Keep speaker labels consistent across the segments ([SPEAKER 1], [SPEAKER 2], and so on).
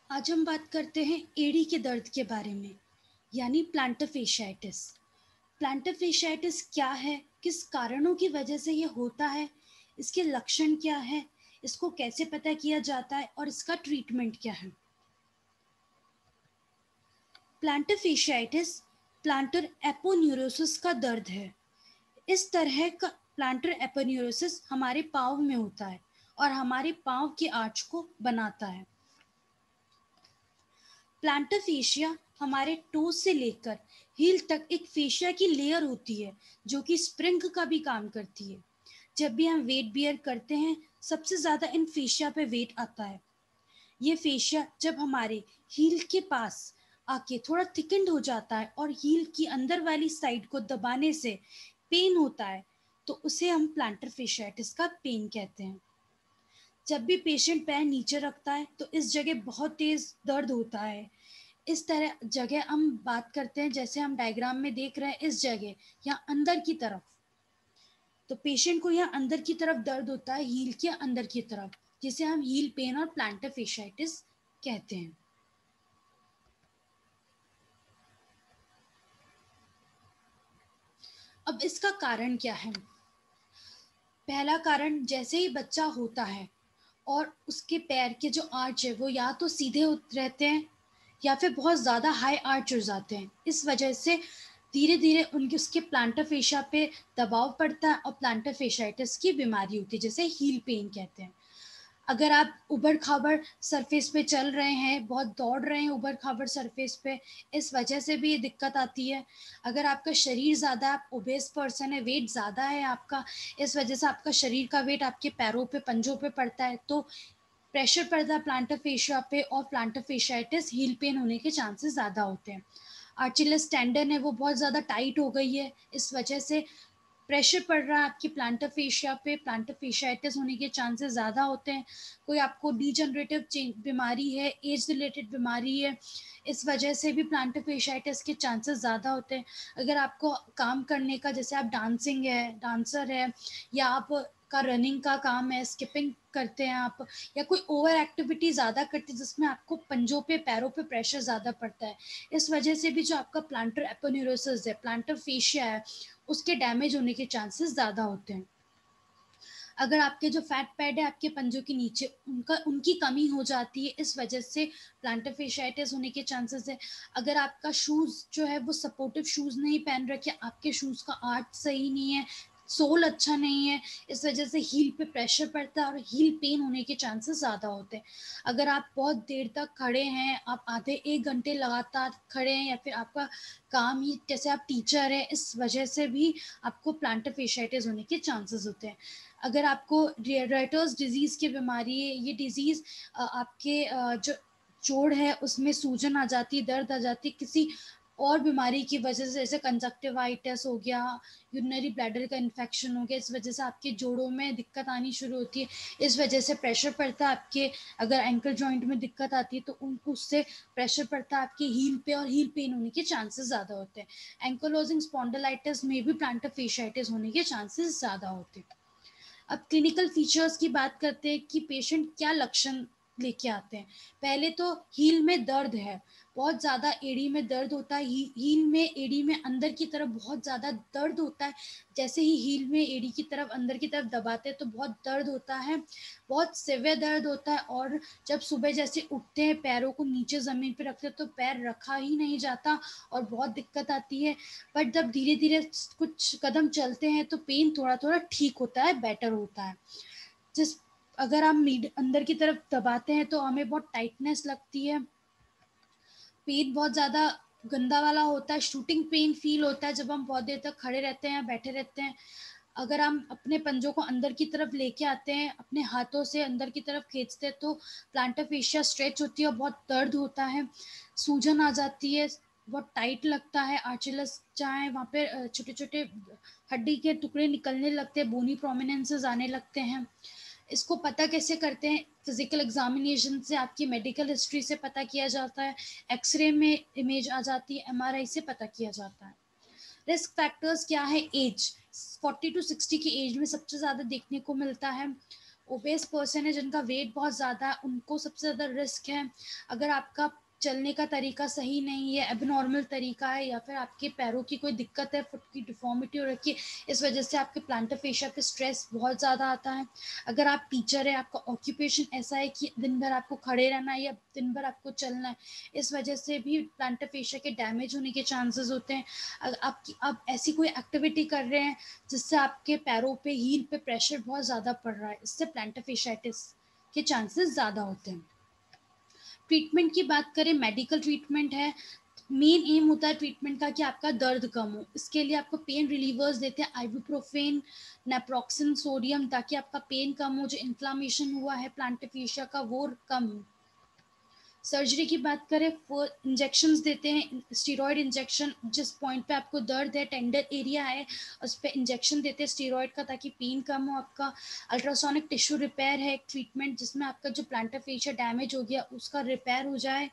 [SPEAKER 1] आज हम बात करते हैं एड़ी के दर्द के बारे में, यानी प्लांटर फेशियाइटिस। प्लांटर फेशियाइटिस क्या है? किस कारणों की वजह से ये होता है? इसके लक्षण क्या है? इसको कैसे पता किया जाता है और इसका ट्रीटमेंट क्या है? प्लांटर फेशियाइटिस प्लांटर एपोन्यूरोसिस का दर्द है। इस तरह का प्लांटर एपोन्यूरोसिस हमारे पाँव में होता है और हमारे पाँव की आर्च को बनाता है। प्लांटर फेशिया हमारे टो से लेकर हील तक एक फेशिया की लेयर होती है जो कि स्प्रिंग का भी काम करती है। जब भी हम वेट बियर करते हैं, सबसे ज़्यादा इन फेशिया पे वेट आता है। ये फेशिया जब हमारे हील के पास आके थोड़ा थिकन्ड हो जाता है और हील की अंदर वाली साइड को दबाने से पेन होता है, तो उसे हम प्लांटर फेशियाइटिस का पेन कहते हैं। जब भी पेशेंट पैर नीचे रखता है तो इस जगह बहुत तेज़ दर्द होता है। इस तरह जगह हम बात करते हैं, जैसे हम डायग्राम में देख रहे हैं, इस जगह या अंदर की तरफ। तो पेशेंट को यहाँ अंदर की तरफ दर्द होता है, हील के अंदर की तरफ, जिसे हम हील पेन और प्लांटर फेशियाइटिस कहते हैं। अब इसका कारण क्या है? पहला कारण, जैसे ही बच्चा होता है और उसके पैर के जो आर्च है वो या तो सीधे रहते हैं या फिर बहुत ज़्यादा हाई आर्च हो जाते हैं। इस वजह से धीरे धीरे उनके उसके प्लांटर फेशिया पे दबाव पड़ता है और प्लांटर फेशियाइटिस की बीमारी होती है, जिसे हील पेन कहते हैं। अगर आप उबड़-खाबड़ सरफेस पे चल रहे हैं, बहुत दौड़ रहे हैं उबड़-खाबड़ सरफेस पे, इस वजह से भी ये दिक्कत आती है। अगर आपका शरीर ज़्यादा, आप ओबेस पर्सन है, वेट ज़्यादा है आपका, इस वजह से आपका शरीर का वेट आपके पैरों पे, पंजों पे पड़ता है, तो प्रेशर पड़ता है प्लांटर फेशिया पे और प्लांटर फेशियाइटिस, हील पेन होने के चांसेस ज़्यादा होते हैं। अचिलिस टेंडन है वो बहुत ज़्यादा टाइट हो गई है, इस वजह से प्रेशर पड़ रहा है आपकी प्लांटर फेशिया पे, प्लांटर फेशियाइटिस होने के चांसेस ज़्यादा होते हैं। कोई आपको डिजनरेटिव बीमारी है, एज रिलेटेड बीमारी है, इस वजह से भी प्लांटर फेशियाइटिस के चांसेस ज़्यादा होते हैं। अगर आपको काम करने का, जैसे आप डांसिंग है, डांसर है, या आप का रनिंग का काम है, स्किपिंग करते हैं आप, या कोई ओवर एक्टिविटी ज़्यादा करते हैं जिसमें आपको पंजों पे, पैरों पे प्रेशर ज़्यादा पड़ता है, इस वजह से भी जो आपका प्लांटर एपोन्यूरोसिस है, प्लांटर फेशिया है, उसके डैमेज होने के चांसेस ज़्यादा होते हैं। अगर आपके जो फैट पैड है आपके पंजों के नीचे, उनकी कमी हो जाती है, इस वजह से प्लांटर फेशियाइटिस होने के चांसेस है। अगर आपका शूज़ जो है वो सपोर्टिव शूज़ नहीं पहन रखे, आपके शूज़ का आर्च सही नहीं है, सोल अच्छा नहीं है, इस वजह से हील पे प्रेशर पड़ता है और हील पेन होने के चांसेस ज़्यादा होते हैं। अगर आप बहुत देर तक खड़े हैं, आप आधे 1 घंटे लगातार खड़े हैं, या फिर आपका काम ही, जैसे आप टीचर हैं, इस वजह से भी आपको प्लांटर फेशियाइटिस होने के चांसेस होते हैं। अगर आपको राइटर्स डिज़ीज़ की बीमारी है, ये डिज़ीज़ आपके जो जोड़ है उसमें सूजन आ जाती है, दर्द आ जाती है, किसी और बीमारी की वजह से, जैसे कंजक्टिवाइटिस हो गया, यूरिनरी ब्लैडर का इन्फेक्शन हो गया, इस वजह से आपके जोड़ों में दिक्कत आनी शुरू होती है। इस वजह से प्रेशर पड़ता है आपके, अगर एंकल जॉइंट में दिक्कत आती है तो उन उससे प्रेशर पड़ता है आपके हील पे और हील पेन होने के चांसेस ज़्यादा होते हैं। एंकोलोजिंग स्पॉन्डिलाइटिस में भी प्लांटर फेशियाइटिस होने के चांसेस ज़्यादा होते हैं। अब क्लिनिकल फीचर्स की बात करते हैं कि पेशेंट क्या लक्षण लेके आते हैं। पहले तो हील में दर्द है, बहुत ज़्यादा एड़ी में दर्द होता है, हील में, एड़ी में अंदर की तरफ बहुत ज़्यादा दर्द होता है। जैसे ही हील में एड़ी की तरफ अंदर की तरफ दबाते हैं तो बहुत दर्द होता है, बहुत सीवियर दर्द होता है, और जब सुबह जैसे उठते हैं, पैरों को नीचे ज़मीन पे रखते हैं तो पैर रखा ही नहीं जाता और बहुत दिक्कत आती है। बट जब धीरे-धीरे कुछ कदम चलते हैं तो पेन थोड़ा-थोड़ा ठीक होता है, बेटर होता है। जिस अगर हम अंदर की तरफ दबाते हैं तो हमें बहुत टाइटनेस लगती है, पेन बहुत ज़्यादा गंदा वाला होता है, शूटिंग पेन फ़ील होता है जब हम बहुत देर तक खड़े रहते हैं या बैठे रहते हैं। अगर हम अपने पंजों को अंदर की तरफ लेके आते हैं, अपने हाथों से अंदर की तरफ खींचते हैं तो प्लांटर फेशिया स्ट्रेच होती है और बहुत दर्द होता है, सूजन आ जाती है, बहुत टाइट लगता है, आर्चेलस जहाँ है वहाँ पे छोटे-छोटे हड्डी के टुकड़े निकलने लगते हैं, बोनी प्रोमिनेंसेस आने लगते हैं। इसको पता कैसे करते हैं? फिज़िकल एग्ज़ामिनेशन से, आपकी मेडिकल हिस्ट्री से पता किया जाता है, एक्स-रे में इमेज आ जाती है, एमआरआई से पता किया जाता है। रिस्क फैक्टर्स क्या है? एज, 40 टू 60 की एज में सबसे ज़्यादा देखने को मिलता है। ओबेस पर्सन है जिनका वेट बहुत ज़्यादा है, उनको सबसे ज़्यादा रिस्क है। अगर आपका चलने का तरीका सही नहीं है, एबनॉर्मल तरीका है, या फिर आपके पैरों की कोई दिक्कत है, फुट की डिफॉर्मिटी हो रखी है, इस वजह से आपके प्लांटर फेशिया पे स्ट्रेस बहुत ज़्यादा आता है। अगर आप टीचर है, आपका ऑक्यूपेशन ऐसा है कि दिन भर आपको खड़े रहना है या दिन भर आपको चलना है, इस वजह से भी प्लांटर फेशिया के डैमेज होने के चांसेस होते हैं। अगर आप ऐसी कोई एक्टिविटी कर रहे हैं जिससे आपके पैरों पे, हील पे प्रेशर बहुत ज़्यादा पड़ रहा है, इससे प्लांटर फेशियाटिस के चांसेस ज़्यादा होते हैं। ट्रीटमेंट की बात करें, मेडिकल ट्रीटमेंट है। मेन एम होता है ट्रीटमेंट का कि आपका दर्द कम हो। इसके लिए आपको पेन रिलीवर्स देते हैं, आइबुप्रोफेन, नेप्रोक्सिन, सोडियम, ताकि आपका पेन कम हो, जो इन्फ्लामेशन हुआ है प्लांटर फेशिया का वो कम हो। सर्जरी की बात करें, वो इंजेक्शंस देते हैं, स्टीरॉयड इंजेक्शन, जिस पॉइंट पे आपको दर्द है, टेंडर एरिया है, उस पर इंजेक्शन देते हैं स्टीरॉयड का, ताकि पेन कम हो आपका। अल्ट्रासोनिक टिश्यू रिपेयर है एक ट्रीटमेंट, जिसमें आपका जो प्लांटर फेशिया डैमेज हो गया उसका रिपेयर हो जाए।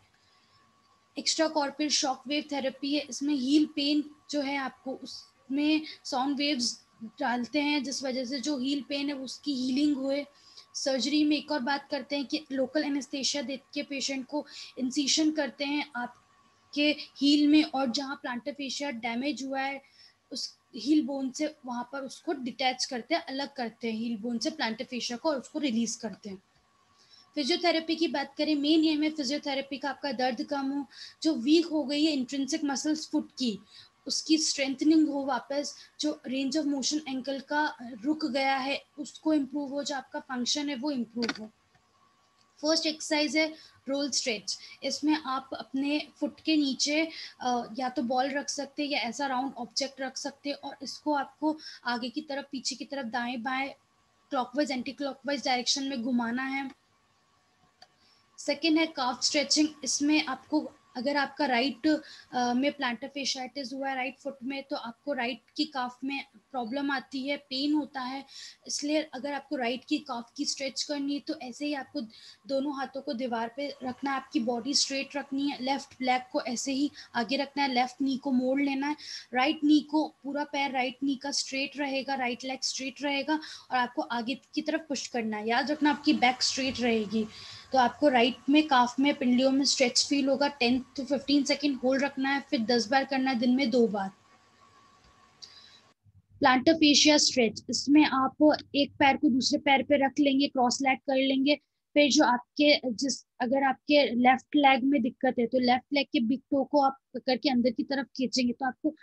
[SPEAKER 1] Extra corporal shock wave therapy है, इसमें हील पेन जो है आपको उसमें साउंड वेव्स डालते हैं, जिस वजह से जो हील पेन है उसकी हीलिंग हुए। सर्जरी में एक और बात करते हैं कि लोकल एनेस्थेशिया दे के पेशेंट को इंसिशन करते हैं आपके हील में, और जहाँ प्लांटर फेशिया डैमेज हुआ है उस हील बोन से वहाँ पर उसको डिटैच करते हैं, अलग करते हैं हील बोन से प्लांटर फेशिया को, और उसको रिलीज करते हैं। फिजियोथेरेपी की बात करें, मेन एम है फिजियोथेरेपी का आपका दर्द कम हो, जो वीक हो गई है इंट्रिंसिक मसल्स फुट की, उसकी स्ट्रेंथनिंग हो वापस, जो रेंज ऑफ मोशन एंकल का रुक गया है उसको इम्प्रूव हो, जो आपका फंक्शन है वो इम्प्रूव हो। फर्स्ट एक्सरसाइज है रोल स्ट्रेच। इसमें आप अपने फुट के नीचे या तो बॉल रख सकते हैं या ऐसा राउंड ऑब्जेक्ट रख सकते हैं, और इसको आपको आगे की तरफ, पीछे की तरफ, दाएं बाएं, क्लॉकवाइज एंटी क्लॉकवाइज डायरेक्शन में घुमाना है। सेकेंड है काफ स्ट्रेचिंग। इसमें आपको, अगर आपका राइट में प्लांटर फेशियाटिस हुआ है राइट फुट में, तो आपको राइट की काफ में प्रॉब्लम आती है, पेन होता है, इसलिए अगर आपको राइट की काफ की स्ट्रेच करनी है तो ऐसे ही आपको दोनों हाथों को दीवार पे रखना है, आपकी बॉडी स्ट्रेट रखनी है, लेफ्ट लेग को ऐसे ही आगे रखना है, लेफ्ट नी को मोड़ लेना है, राइट नी को, पूरा पैर राइट नी का स्ट्रेट रहेगा, राइट लेग स्ट्रेट रहेगा, और आपको आगे की तरफ पुश करना है। याद रखना आपकी बैक स्ट्रेट रहेगी, तो आपको राइट में काफ में पिंडलियों में स्ट्रेच फील होगा। 10 to 15 सेकेंड होल्ड रखना है, फिर 10 बार करना है, दिन में 2 बार। प्लांटर फेशिया स्ट्रेच, इसमें आप एक पैर को दूसरे पैर पे रख लेंगे, क्रॉस लेग कर लेंगे, फिर जो आपके जिस, अगर आपके लेफ्ट लेग में दिक्कत है तो लेफ्ट लेग के बिग टो को आप पकड़ के अंदर की तरफ खींचेंगे, तो आपको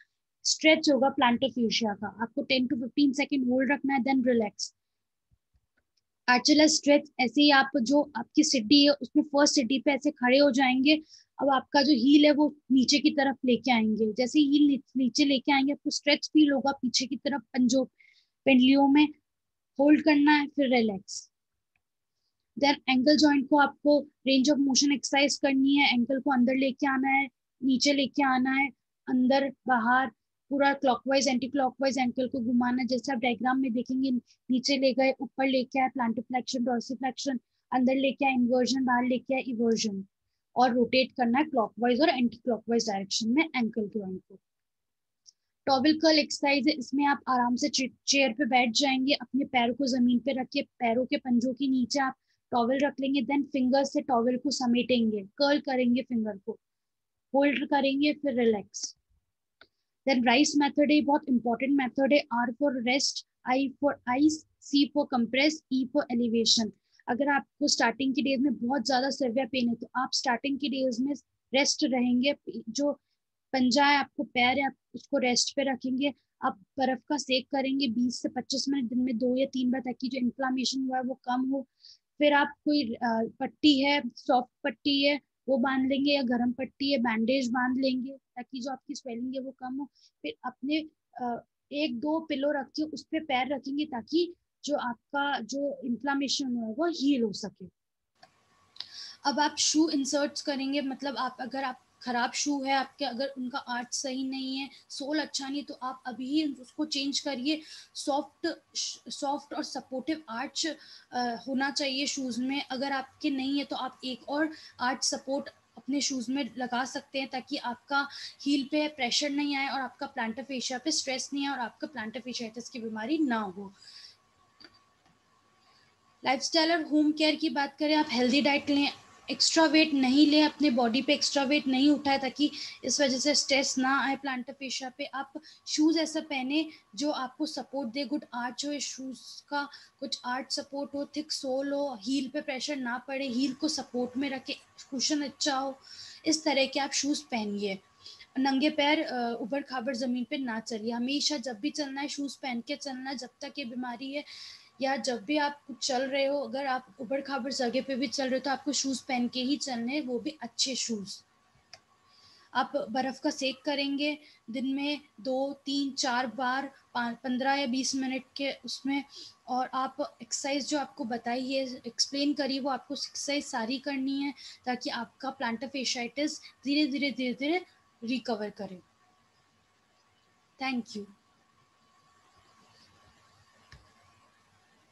[SPEAKER 1] स्ट्रेच होगा प्लांटर फेशिया का। आपको 10 to 15 सेकेंड होल्ड रखना है, देन रिलैक्स। एक्चुअल स्ट्रेच, ऐसे ही आप जो आपकी सीढ़ी है उसमें फर्स्ट सीढ़ी पे ऐसे खड़े हो जाएंगे। अब आपका जो हील है वो नीचे की तरफ लेके आएंगे, जैसे ही हील नीचे लेके आएंगे आपको स्ट्रेच फील होगा पीछे की तरफ, पंजों पेंडलियों में। होल्ड करना है, फिर रिलैक्स। देन एंकल जॉइंट को आपको रेंज ऑफ मोशन एक्सरसाइज करनी है, एंकल को अंदर लेके आना है, नीचे लेके आना है, अंदर बाहर, पूरा क्लॉकवाइज एंटी क्लॉकवाइज एंकल को घुमाना है, जैसे आप डायग्राम में देखेंगे, नीचे ले गए, ऊपर लेके आए प्लांटर फ्लेक्शन, डॉर्सिफ्लेक्शन, अंदर लेके आए इन्वर्जन, बाहर लेके आए इवर्जन, और रोटेट करना है क्लॉकवाइज और एंटी क्लॉकवाइज डायरेक्शन में एंकल जॉइंट को। टॉवेल कर्ल एक्सरसाइज है, इसमें आप आराम से चेयर पे बैठ जाएंगे, अपने पैरों को जमीन पे रखिए, पैरों के पंजों के नीचे आप टॉवेल रख लेंगे, देन फिंगर से टॉवेल को समेटेंगे, कर्ल करेंगे फिंगर को, होल्ड करेंगे, फिर रिलैक्स। देन राइस मेथड है, बहुत इंपॉर्टेंट मेथड है। R for rest, I for ice, C for compress, E for elevation. अगर आपको स्टार्टिंग की डेज में बहुत ज्यादा सिवियर पेन है तो आप स्टार्टिंग की डेज में रेस्ट रहेंगे, जो पंजा है आपको, पैर है, आप उसको रेस्ट पे रखेंगे, आप बर्फ का सेक करेंगे 20 से 25 मिनट, दिन में 2 या 3 बार, ताकि जो इन्फ्लामेशन हुआ है वो कम हो। फिर आप कोई पट्टी है, सॉफ्ट पट्टी है, वो बांध लेंगे, या गर्म पट्टी है, बैंडेज बांध लेंगे, ताकि जो आपकी स्वेलिंग है वो कम हो। फिर अपने एक दो पिलो रख के उस पर पैर रखेंगे, ताकि जो आपका जो इन्फ्लामेशन हुआ है वो हील हो सके। अब आप शू इंसर्ट्स करेंगे, मतलब आप, अगर आप खराब शू है आपके, अगर उनका आर्च सही नहीं है, सोल अच्छा नहीं, तो आप अभी ही उसको चेंज करिए। सॉफ्ट सॉफ्ट और सपोर्टिव आर्च होना चाहिए शूज में। अगर आपके नहीं है तो आप एक और आर्च सपोर्ट अपने शूज में लगा सकते हैं, ताकि आपका हील पे प्रेशर नहीं आए, और आपका प्लांटर फेशिया पे स्ट्रेस नहीं आए, और आपका प्लांटर फेशियाटिस की बीमारी ना हो। लाइफस्टाइल और होम केयर की बात करें, आप हेल्दी डाइट लें, एक्स्ट्रा वेट नहीं लें, अपने बॉडी पे एक्स्ट्रा वेट नहीं उठाए ताकि इस वजह से स्ट्रेस ना आए प्लांटर फेशिया पे। आप शूज़ ऐसा पहने जो आपको सपोर्ट दे, गुड आर्च हो शूज़ का, कुछ आर्च सपोर्ट हो, थिक सोल हो, हील पे प्रेशर ना पड़े, हील को सपोर्ट में रखे, कुशन अच्छा हो, इस तरह के आप शूज़ पहनिए। नंगे पैर ऊबड़ खाबड़ ज़मीन पे ना चलिए, हमेशा जब भी चलना है शूज़ पहन के चलना है, जब तक ये बीमारी है या जब भी आप चल रहे हो, अगर आप ऊबड़ खाबड़ जगह पे भी चल रहे हो तो आपको शूज़ पहन के ही चलने हैं, वो भी अच्छे शूज़। आप बर्फ़ का सेक करेंगे दिन में 2, 3, 4 बार, 15 या 20 मिनट के उसमें, और आप एक्सरसाइज जो आपको बताई है, एक्सप्लेन करी, वो आपको एक्सरसाइज सारी करनी है ताकि आपका प्लांटर फेशियाइटिस धीरे धीरे धीरे धीरे रिकवर करे। Thank you.